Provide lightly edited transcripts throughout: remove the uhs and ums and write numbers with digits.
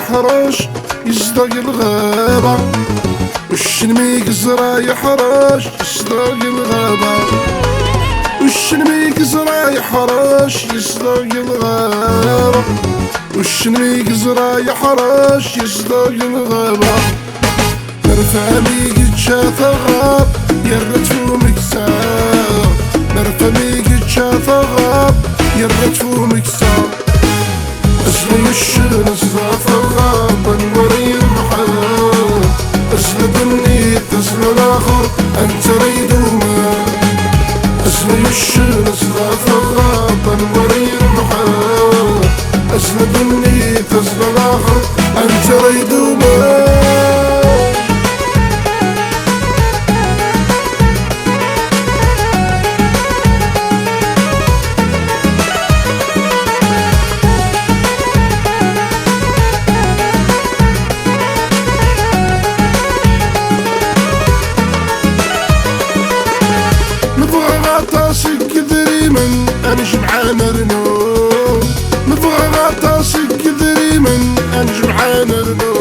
يحرش يصدق الغابة، والشنميك زرا يحرش يصدق الغابة، والشنميك زرا يحرش يصدق الغابة، والشنميك زرا يحرش يصدق الغابة. نرفع ميك تشاف غاب يرت ومكسار، نرفع ميك تشاف غاب يرت ومكسار. اسلم الشن صراف الغاب نوري المحال، اسلم النيت تسلم الاخر انت ريدوما. اسلم الشن صراف الغاب نوري المحال، اسلم النيت تسلم الاخر انت ريدوما. غطاسك دريمن انا جمعان رنو، نبغى غطاسك دريمن انا جمعان رنو،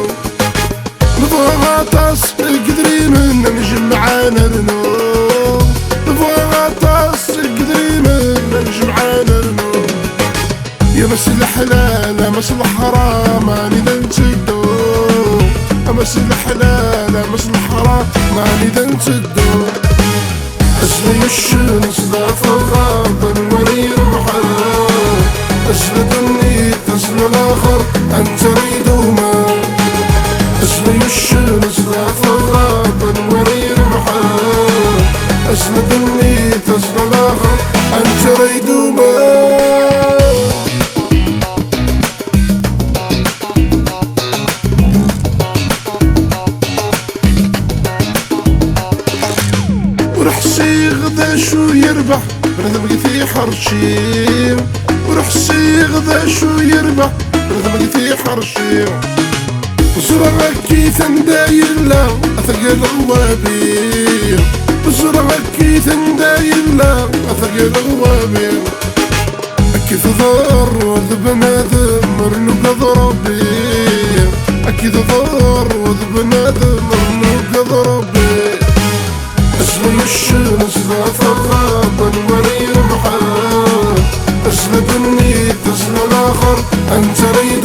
نبغى غطاسك دريمن انا جمعان رنو، نبغى غطاسك دريمن انا جمعان رنو. يا مس الحلال مس الحرام ماني دنتدو، مس الحلال مس الحرام ماني دنتدو. اسلم الشن صداف الغاب نوري المحال، اسلم النيت تسلم الاخر انت ريدوما. اسلم الشن صداف الغاب نوري المحال، اسلم النيت تسلم الاخر انت ريدوما. ورحسي غدا شو يربح بنادم في حرشي، ورحسي غدا شو يربح بنادم في حرشي. وزرعك كيف نداير لا اثقل غوابي، وزرعك كيف نداير لا اثقل غوابي. اكيد ضار وذ بنادم مرنوق ضربي، اكيد ضار وذ بنادم مرنوق ضربي. اسلم الشن صداف الغاب نوري المحال، اسلم النيت تسلم الاخر انت ريد